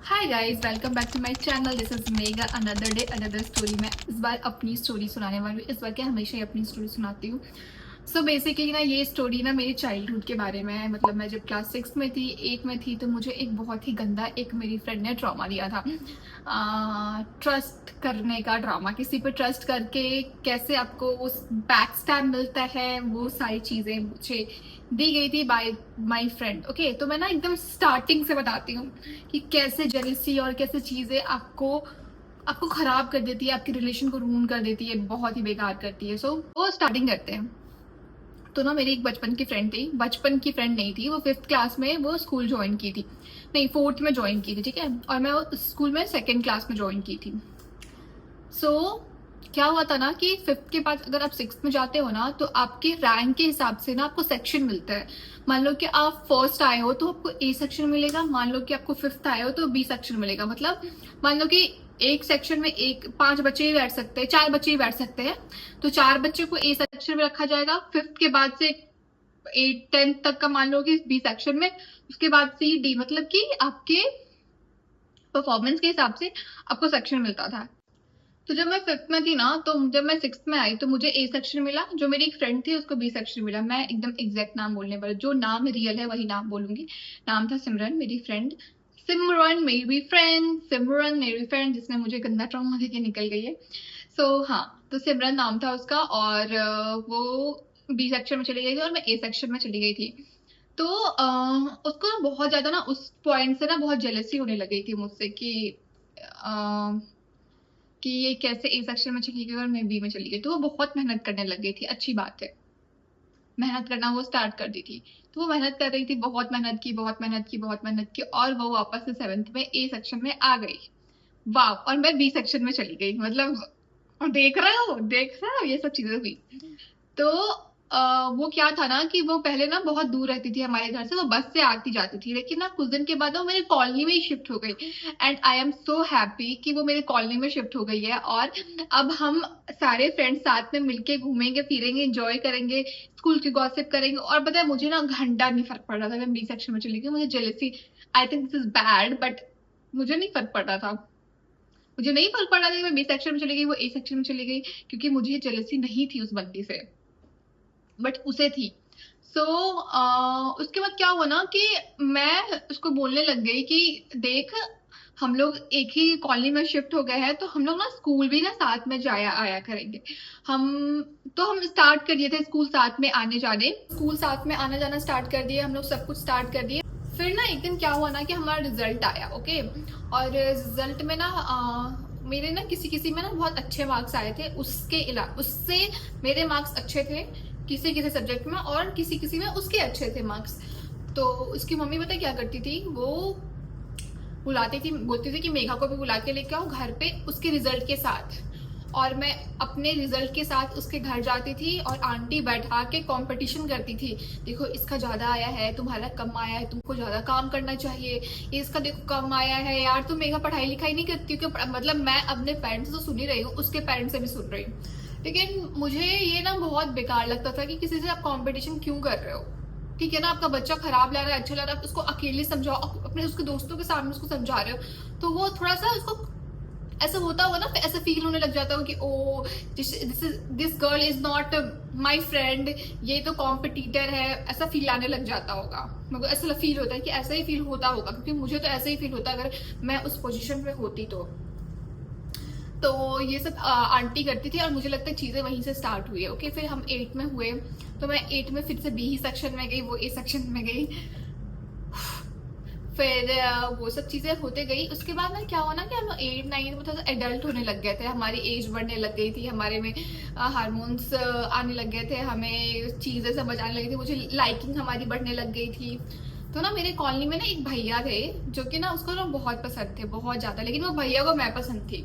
Hi guys, welcome back to my channel. This is mega another day another story. मैं इस बार अपनी story सुनाने वाली हूँ। इस बार क्या, हमेशा ही अपनी स्टोरी सुनाती हूँ। सो बेसिकली ना, ये स्टोरी ना मेरी चाइल्डहुड के बारे में है। मतलब मैं जब क्लास 6 में थी, 8 में थी, तो मुझे एक बहुत ही गंदा एक मेरी फ्रेंड ने ट्रॉमा दिया था। ट्रस्ट करने का ड्रामा, किसी पे ट्रस्ट करके कैसे आपको उस बैक स्टैब मिलता है, वो सारी चीज़ें मुझे दी गई थी बाय माई फ्रेंड। ओके, तो मैं ना एकदम स्टार्टिंग से बताती हूँ कि कैसे जेलसी और कैसे चीज़ें आपको आपको खराब कर देती है, आपके रिलेशन को रून कर देती है, बहुत ही बेकार करती है। सो वो स्टार्टिंग करते हैं। तो ना, मेरी एक बचपन की फ्रेंड थी। बचपन की फ्रेंड नहीं थी वो, 5th क्लास में वो स्कूल ज्वाइन की थी, नहीं 4th में ज्वाइन की थी, ठीक है। और मैं वो स्कूल में 2nd क्लास में ज्वाइन की थी। सो क्या हुआ था ना कि 5th के बाद अगर आप 6th में जाते हो ना, तो आपके रैंक के हिसाब से ना आपको सेक्शन मिलता है। मान लो कि आप फर्स्ट आए हो तो आपको ए सेक्शन मिलेगा, मान लो कि आपको 5th आए हो तो बी सेक्शन मिलेगा। मतलब मान लो कि एक सेक्शन में 5 बच्चे ही बैठ सकते हैं, 4 बच्चे ही बैठ सकते हैं, तो 4 बच्चे को ए सेक्शन में रखा जाएगा। 5th के बाद से 8 10th तक का मान लो कि बी सेक्शन में, उसके बाद सी डी, मतलब कि आपके परफॉर्मेंस के हिसाब से आपको सेक्शन मिलता था। तो जब मैं 5th में थी ना, तो जब मैं 6th में आई तो मुझे ए सेक्शन मिला। जो मेरी एक फ्रेंड थी उसको बी सेक्शन मिला। मैं एकदम एग्जैक्ट नाम बोलने वाली, जो नाम रियल है वही नाम बोलूंगी। नाम था सिमरन, मेरी फ्रेंड। सिमरन मेरी फ्रेंड जिसने मुझे गंदा ट्रॉमा देके निकल गई है। हाँ, तो सिमरन नाम था उसका, और वो बी सेक्शन में चली गई थी और मैं ए सेक्शन में चली गई थी। तो उसको ना बहुत ज्यादा ना उस पॉइंट से ना बहुत जेलसी होने लगी थी मुझसे कि ये कैसे ए सेक्शन में चली गई और मैं बी में चली गई। तो वो बहुत मेहनत करने लग गई थी, अच्छी बात है, मेहनत करना वो स्टार्ट कर दी थी। तो वो मेहनत कर रही थी, बहुत मेहनत की, बहुत मेहनत की, बहुत मेहनत की, और वो वापस से 7th में ए सेक्शन में आ गई। वाह! और मैं बी सेक्शन में चली गई। मतलब देख रहे हो, ये सब चीजें हुई। तो वो क्या था ना कि वो पहले ना बहुत दूर रहती थी हमारे घर से, वो बस से आती जाती थी, लेकिन ना कुछ दिन के बाद वो मेरे कॉलोनी में ही शिफ्ट हो गई। And I am so happy कि वो मेरे कॉलोनी में शिफ्ट हो गई है, और अब हम सारे फ्रेंड्स साथ में मिलके घूमेंगे फिरेंगे, एंजॉय करेंगे, स्कूल की गॉसिप करेंगे। और पता है, मुझे ना घंटा नहीं फर्क पड़ रहा था, मैं बी सेक्शन में चली गई। मुझे jealousy, I think this is bad, but मुझे नहीं फर्क पड़ रहा था। मुझे नहीं फर्क पड़ रहा था कि मैं बी सेक्शन में चली गई, वो ए सेक्शन में चली गई, क्योंकि मुझे जेलसी नहीं थी उस बंदी से, बट उसे थी। उसके बाद क्या हुआ ना कि मैं उसको बोलने लग गई कि देख, हम लोग एक ही कॉलोनी में शिफ्ट हो गए हैं, तो हम लोग ना स्कूल भी ना साथ में जाया आया करेंगे। हम हम स्टार्ट कर दिए थे स्कूल साथ में आने जाने, स्कूल साथ में आना जाना स्टार्ट कर दिए, हम लोग सब कुछ स्टार्ट कर दिए। फिर ना एक दिन क्या हुआ ना कि हमारा रिजल्ट आया, ओके। और रिजल्ट में ना मेरे ना किसी किसी में ना बहुत अच्छे मार्क्स आए थे, उससे मेरे मार्क्स अच्छे थे किसी किसी सब्जेक्ट में, और किसी किसी में उसके अच्छे थे मार्क्स। तो उसकी मम्मी पता क्या करती थी, वो बुलाती थी, बोलती थी कि मेघा को भी बुला के लेके आओ घर पे उसके रिजल्ट के साथ। और मैं अपने रिजल्ट के साथ उसके घर जाती थी, और आंटी बैठा के कंपटीशन करती थी, देखो इसका ज्यादा आया है, तुम्हारा कम आया है, तुमको ज्यादा काम करना चाहिए, इसका देखो कम आया है, यार तुम मेघा पढ़ाई लिखाई नहीं करती हो। मतलब मैं अपने पेरेंट्स से तो सुन ही रही हूँ, उसके पेरेंट्स से भी सुन रही हूँ, लेकिन मुझे ये ना बहुत बेकार लगता था कि किसी से आप कंपटीशन क्यों कर रहे हो। ठीक है ना, आपका बच्चा खराब ला रहा है, अच्छा ला रहा है, आप उसको अकेले समझाओ, अपने उसके दोस्तों के सामने उसको समझा रहे हो, तो वो थोड़ा सा उसको ऐसा होता होगा ना, ऐसा फील होने लग जाता होगा कि oh, this girl is not my friend, ये तो कॉम्पिटिटर है, ऐसा फील आने लग जाता होगा। मेरे को ऐसा फील होता है कि ऐसा ही फील होता होगा, क्योंकि मुझे तो ऐसा ही फील होता अगर मैं उस पोजीशन पे होती तो ये सब आंटी करती थी, और मुझे लगता है चीजें वहीं से स्टार्ट हुई है। ओके, फिर हम 8 में हुए, तो मैं 8 में फिर से बी सेक्शन में गई, वो ए सेक्शन में गई। फिर वो सब चीजें होते गई। उसके बाद में क्या हुआ ना कि हम 8 9 में थोड़ा एडल्ट होने लग गए थे, हमारी एज बढ़ने लग गई थी, हमारे में हार्मोन्स आने लग गए थे, हमें चीजें समझ आने लगी थी, मुझे लाइकिंग हमारी बढ़ने लग गई थी। तो ना मेरे कॉलोनी में ना एक भैया थे, जो कि ना उसको ना बहुत पसंद थे, बहुत ज्यादा, लेकिन वो भैया को मैं पसंद थी,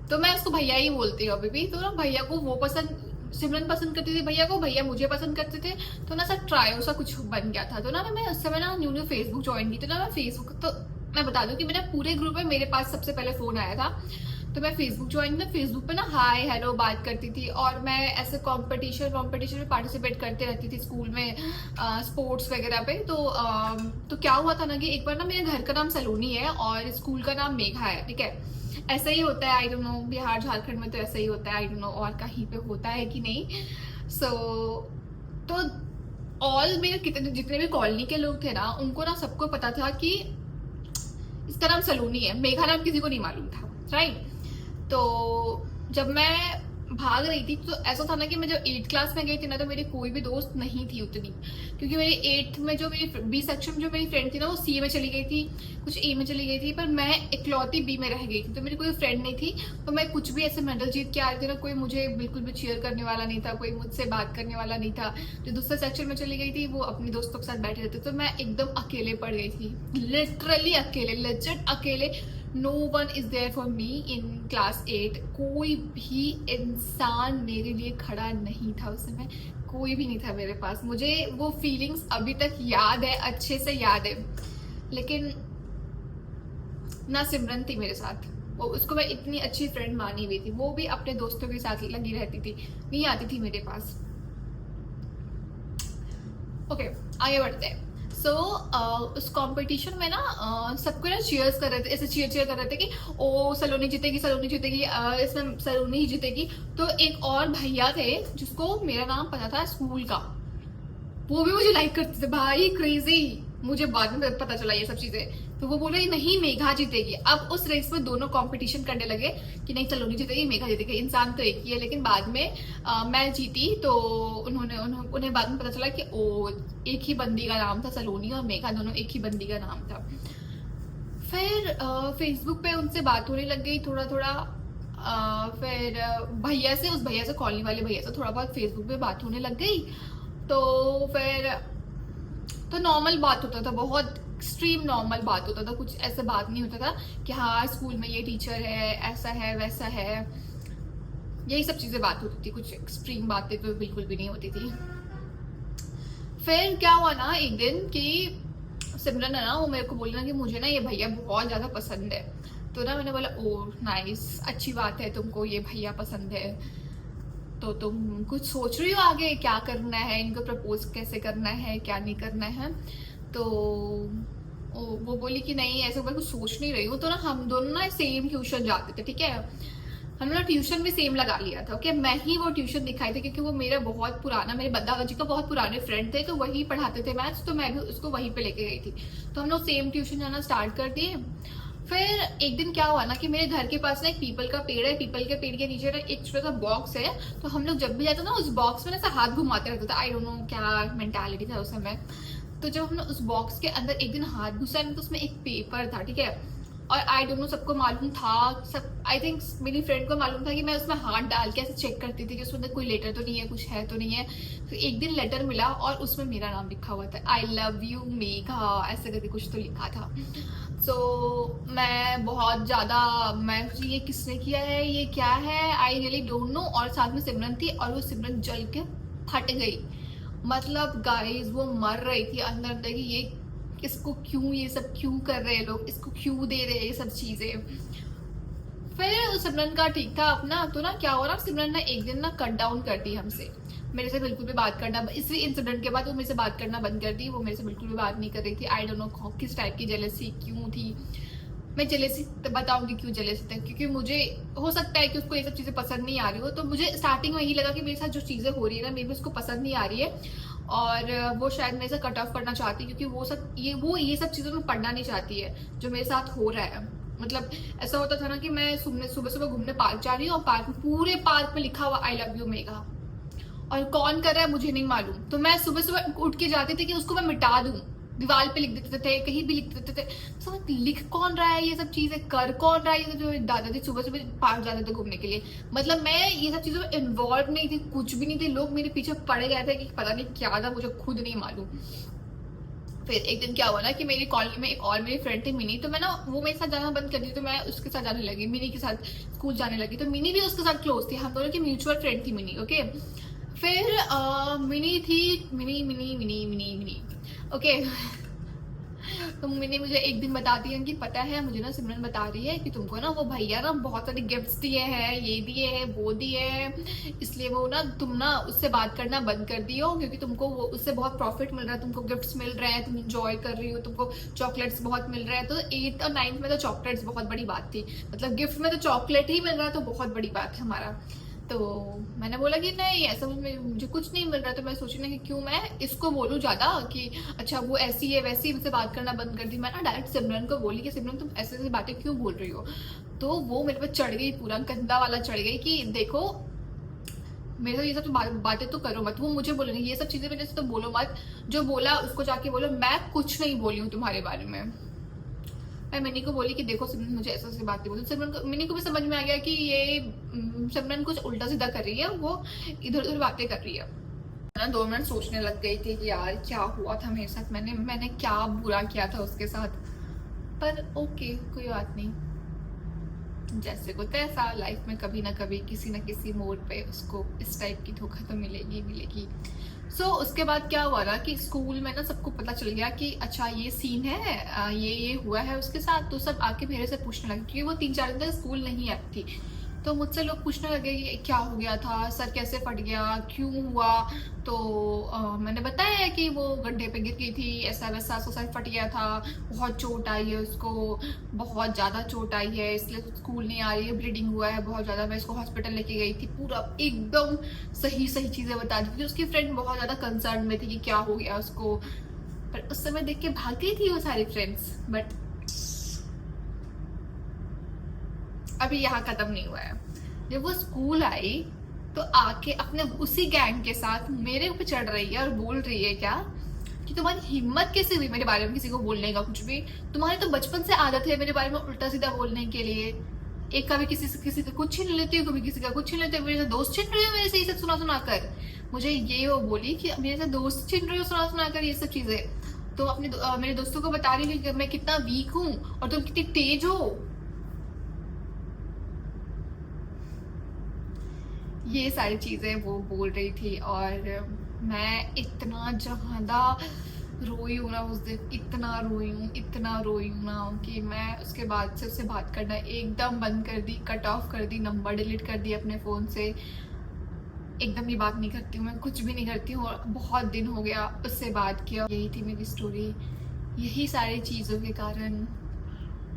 तो मैं उसको भैया ही बोलती हूँ अभी भी। तो ना भैया को वो पसंद, सिमरन पसंद करती थी भैया को, भैया मुझे पसंद करते थे। तो ना सर ट्रायो सा कुछ बन गया था। तो ना मैं उस समय ना न्यू फेसबुक ज्वाइन की थी, तो ना मैं फेसबुक, तो मैं बता दूं कि मेरे पूरे ग्रुप में मेरे पास सबसे पहले फोन आया था। तो मैं फेसबुक ज्वाइन था, फेसबुक पे ना हाय हेलो बात करती थी, और मैं ऐसे कंपटीशन में पार्टिसिपेट करते रहती थी स्कूल में, स्पोर्ट्स वगैरह पे। तो क्या हुआ था ना कि एक बार ना, मेरे घर का नाम सलोनी है और स्कूल का नाम मेघा है, ठीक है। ऐसा ही होता है, I don't know, Bihar Jharkhand में तो ऐसा ही होता है, आई डोंट नो और कहीं पे होता है कि नहीं। सो तो ऑल मेरे कितने जितने भी कॉलोनी के लोग थे ना, उनको ना सबको पता था कि इसका नाम सलोनी है, मेघा नाम किसी को नहीं मालूम था, राइट। तो जब मैं भाग रही थी तो ऐसा था ना कि मैं जब 8th क्लास में गई थी ना, तो मेरी कोई भी दोस्त नहीं थी उतनी, क्योंकि मेरी 8th में जो मेरी बी सेक्शन जो मेरी फ्रेंड थी ना, वो सी में चली गई थी, कुछ ए में चली गई थी, पर मैं इकलौती बी में रह गई थी। तो मेरी कोई फ्रेंड नहीं थी, तो मैं कुछ भी ऐसे मेडल जीत के आ रही थी ना, कोई मुझे बिल्कुल भी चीयर करने वाला नहीं था, कोई मुझसे बात करने वाला नहीं था। जो दूसरे सेक्शन में चली गई थी वो अपने दोस्तों के साथ बैठे रहते, तो मैं एकदम अकेले पड़ गई थी, लिटरली अकेले, लेजिट अकेले। No one is there for me in class 8। कोई भी इंसान मेरे लिए खड़ा नहीं था उस समय, कोई भी नहीं था मेरे पास। मुझे वो फीलिंग्स अभी तक याद है, अच्छे से याद है। लेकिन ना सिमरन थी मेरे साथ, वो उसको मैं इतनी अच्छी फ्रेंड मानी हुई थी, वो भी अपने दोस्तों के साथ लगी रहती थी, नहीं आती थी मेरे पास। ओके, आगे बढ़ते हैं। उस कंपटीशन में ना सबको ना चीयर्स कर रहे थे, ऐसे चीयर कर रहे थे कि ओ सलोनी जीतेगी, सलोनी जीतेगी, इसमें सलोनी ही जीतेगी। तो एक और भैया थे जिसको मेरा नाम पता था स्कूल का, वो भी मुझे लाइक करते थे, भाई क्रेजी। मुझे बाद में पता चला ये सब चीजें, तो वो बोले नहीं मेघा जीतेगी। अब उस रेस में दोनों कंपटीशन करने लगे कि नहीं सलोनी जीतेगी, मेघा जीतेगी, इंसान तो एक ही है। लेकिन बाद में मैं जीती, तो उन्हें बाद में पता चला कि ओ एक ही बंदी का नाम था सलोनी, और मेघा दोनों एक ही बंदी का नाम था। फिर फेसबुक पे उनसे बात होने लग गई थोड़ा थोड़ा। फिर भैया से, उस भैया से, कॉलोनी वाले भैया से थोड़ा बहुत फेसबुक पे बात होने लग गई। तो फिर तो नॉर्मल बात होता था, बहुत एक्सट्रीम नॉर्मल बात होता था, कुछ ऐसे बात नहीं होता था कि हाँ स्कूल में ये टीचर है, ऐसा है वैसा है, यही सब चीजें बात होती थी। कुछ एक्सट्रीम बातें तो बिल्कुल भी नहीं होती थी। फिर क्या हुआ ना एक दिन कि सिमरन है ना, वो मेरे को बोली ना कि मुझे ना ये भैया बहुत ज्यादा पसंद है। तो ना मैंने बोला ओ नाइस, अच्छी बात है तुमको ये भैया पसंद है, तो तुम कुछ सोच रही हो आगे क्या करना है, इनको प्रपोज कैसे करना है, क्या नहीं करना है। तो वो बोली कि नहीं ऐसा मैं कुछ सोच नहीं रही हूँ। तो ना हम दोनों ना सेम ट्यूशन जाते थे, ठीक है, हमने ना ट्यूशन भी सेम लगा लिया था। ओके, मैं ही वो ट्यूशन दिखाई थी, क्योंकि वो मेरा बहुत पुराना, मेरे दादाजी का बहुत पुराने फ्रेंड थे, तो वही पढ़ाते थे मैथ्स, तो मैं भी उसको वहीं पे लेके गई थी। तो हम लोग सेम ट्यूशन जाना स्टार्ट कर दिए। फिर एक दिन क्या हुआ ना कि मेरे घर के पास ना एक पीपल का पेड़ है, पीपल के पेड़ के नीचे ना एक छोटा सा बॉक्स है। तो हम लोग जब भी जाते ना उस बॉक्स में ना ऐसा हाथ घुमाते रहते थे, आई डोंट नो क्या मेंटालिटी था उस समय। तो जब हमने उस बॉक्स के अंदर एक दिन हाथ घुसा तो उसमें एक पेपर था, ठीक है, और आई डोंट नो सबको मालूम था, सब आई थिंक मेरी फ्रेंड को मालूम था कि मैं उसमें हाथ डाल के ऐसे चेक करती थी कि उसमें कोई लेटर तो नहीं है, कुछ है तो नहीं है। तो एक दिन लेटर मिला और उसमें मेरा नाम लिखा हुआ था, आई लव यू मेघा, ऐसे करके कुछ तो लिखा था। सो मैं बहुत ज्यादा, मैं ये किसने किया है, ये क्या है, आई रियली डोंट नो। और साथ में सिमरन थी, और वो सिमरन जल के फट गई। मतलब गाइस वो मर रही थी अंदर अंदर कि ये इसको क्यों, ये सब क्यों कर रहे हैं लोग, इसको क्यों दे रहे हैं ये सब चीजें। फिर सिमरन का ठीक था अपना। तो ना क्या हो रहा, सिमरन ने एक दिन ना कट डाउन कर दी हमसे, मेरे से बिल्कुल भी बात करना, इसी इंसिडेंट के बाद वो मेरे से बात करना बंद कर दी। वो मेरे से बिल्कुल भी बात नहीं कर रही थी, आई डोंट नो किस टाइप की जेलसी क्यों थी। मैं जेलसी बताऊंगी क्यों जेलसी थी, क्योंकि मुझे हो सकता है कि उसको ये सब चीजें पसंद नहीं आ रही हो। तो मुझे स्टार्टिंग में यही लगा कि मेरे साथ जो चीजें हो रही है ना, मे बी उसको पसंद नहीं आ रही है, और वो शायद मेरे से कट ऑफ करना चाहती है, क्योंकि वो ये सब चीजों में पढ़ना नहीं चाहती है जो मेरे साथ हो रहा है। मतलब ऐसा होता था ना कि मैं सुबह सुबह घूमने पार्क जा रही हूँ, और पार्क में, पूरे पार्क में लिखा हुआ आई लव यू मेघा, और कौन कर रहा है मुझे नहीं मालूम। तो मैं सुबह सुबह उठ के जाती थी कि उसको मैं मिटा दूं, दीवार पे लिख देते थे, कहीं भी लिख देते थे। समझ लिख कौन रहा है ये सब चीजें, कर कौन रहा है ये सब। जो दादाजी सुबह सुबह पार्क जाते थे घूमने के लिए, मतलब मैं ये सब चीजों में इन्वॉल्व नहीं थी, कुछ भी नहीं थी। लोग मेरे पीछे पड़े गए थे कि पता नहीं क्या था, मुझे खुद नहीं मालूम। फिर एक दिन क्या हुआ ना कि मेरी कॉलोनी में एक और मेरी फ्रेंड थी मिनी, तो मैं ना वो मेरे साथ जाना बंद कर दी, तो मैं उसके साथ जाने लगी, मिनी के साथ स्कूल जाने लगी। तो मिनी भी उसके साथ क्लोज थी, हम दोनों की म्यूचुअल फ्रेंड थी मिनी। ओके, फिर मिनी थी, mini mini mini mini mini okay तो मम्मी ने मुझे एक दिन बता दिया कि पता है, मुझे ना सिमरन बता रही है कि तुमको ना वो भैया ना बहुत सारे गिफ्ट्स दिए हैं, ये दिए हैं, वो दिए हैं, इसलिए वो ना तुम ना उससे बात करना बंद कर दियो, क्योंकि तुमको वो उससे बहुत प्रॉफिट मिल रहा है, तुमको गिफ्ट्स मिल रहे हैं, तुम इंजॉय कर रही हो, तुमको चॉकलेट्स बहुत मिल रहे हैं। तो 8th और 9th में तो चॉकलेट्स बहुत बड़ी बात थी, मतलब गिफ्ट में तो चॉकलेट ही मिल रहा है तो बहुत बड़ी बात है हमारा। तो मैंने बोला कि नहीं, ऐसा मुझे कुछ नहीं मिल रहा। तो मैं सोची ना कि क्यों मैं इसको बोलूं ज्यादा कि अच्छा वो ऐसी है वैसी, मुझसे बात करना बंद कर दी। मैं ना डायरेक्ट सिमरन को बोली कि सिमरन तुम ऐसे ऐसी बातें क्यों बोल रही हो। तो वो मेरे पे चढ़ गई, पूरा गंदा वाला चढ़ गई कि देखो मेरे तो ये सब बातें तो करो मत। वो मुझे बोले ये सब चीजें मेरे से तो बोलो मत, जो बोला उसको जाके बोलो, मैं कुछ नहीं बोली हूँ तुम्हारे बारे में। मैं मिनी को बोली कि देखो सिमरन मुझे ऐसा ऐसी बातें बोली। सिमरन को, मिनी को भी समझ में आ गया कि ये सिमरन कुछ उल्टा सीधा कर रही है, वो इधर उधर बातें कर रही है ना। 2 मिनट सोचने लग गई थी कि यार क्या हुआ था मेरे साथ, मैंने क्या बुरा किया था उसके साथ। पर ओके, कोई बात नहीं, जैसे को तैसा। लाइफ में कभी ना कभी किसी न किसी मोड़ पे उसको इस टाइप की धोखा तो मिलेगी मिलेगी। उसके बाद क्या हुआ ना कि स्कूल में ना सबको पता चल गया कि अच्छा ये सीन है, ये हुआ है उसके साथ। तो सब आके मेरे से पूछने लगे, क्योंकि वो 3-4 दिन तक स्कूल नहीं आती थी। तो मुझसे लोग पूछने लगे कि क्या हो गया था, सर कैसे फट गया, क्यों हुआ। तो मैंने बताया कि वो गड्ढे पे गिर गई थी, ऐसा वैसा, सर फट गया था, बहुत चोट आई है उसको, बहुत ज़्यादा चोट आई है, इसलिए स्कूल नहीं आ रही है, ब्लीडिंग हुआ है बहुत ज़्यादा। मैं इसको हॉस्पिटल लेके गई थी, पूरा एकदम सही सही चीज़ें बता दी थी। उसकी फ्रेंड बहुत ज़्यादा कंसर्न में थी कि क्या हो गया उसको, पर उस समय देख के भाग गई थी वो सारी फ्रेंड्स। बट अभी यहाँ खत्म नहीं हुआ है। जब वो स्कूल आई तो आके अपने उसी गैंग के साथ मेरे ऊपर चढ़ रही है और बोल रही है क्या कि तुम्हारी हिम्मत कैसे हुई मेरे बारे में किसी को बोलने का कुछ भी। तुम्हारी तो बचपन से आदत है मेरे बारे में उल्टा सीधा बोलने के लिए। एक कभी किसी का कुछ छीन लेती हो, कभी किसी का कुछ छीन लेती हो, मेरे से दोस्त छीन रही हो मेरे से ये सब सुना सुना कर। मुझे ये वो बोली कि मेरे से दोस्त छीन रही हो सुना सुना कर ये सब चीजें। तो अपने मेरे दोस्तों को बता रही हूँ कि मैं कितना वीक हूँ और तुम कितनी तेज हो। ये सारी चीजें वो बोल रही थी और मैं इतना ज्यादा रोई हूँ ना उस दिन, इतना रोई हूँ ना कि मैं उसके बाद से उससे बात करना एकदम बंद कर दी, कट ऑफ कर दी, नंबर डिलीट कर दी अपने फोन से। एकदम ही बात नहीं करती हूँ मैं, कुछ भी नहीं करती हूँ और बहुत दिन हो गया उससे बात किया। यही थी मेरी स्टोरी। यही सारी चीज़ों के कारण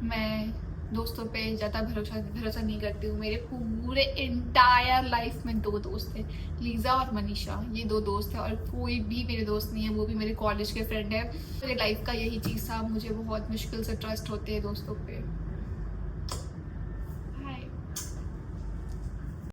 मैं दोस्तों पे ज़्यादा भरोसा नहीं करती हूँ। मेरे पूरे इंटायर लाइफ में 2 दोस्त थे, लीजा और मनीषा। ये 2 दोस्त हैं और कोई भी मेरे दोस्त नहीं है, वो भी मेरे कॉलेज के फ्रेंड है। मेरे लाइफ का यही चीज़ था, मुझे बहुत मुश्किल से ट्रस्ट होते हैं दोस्तों पे।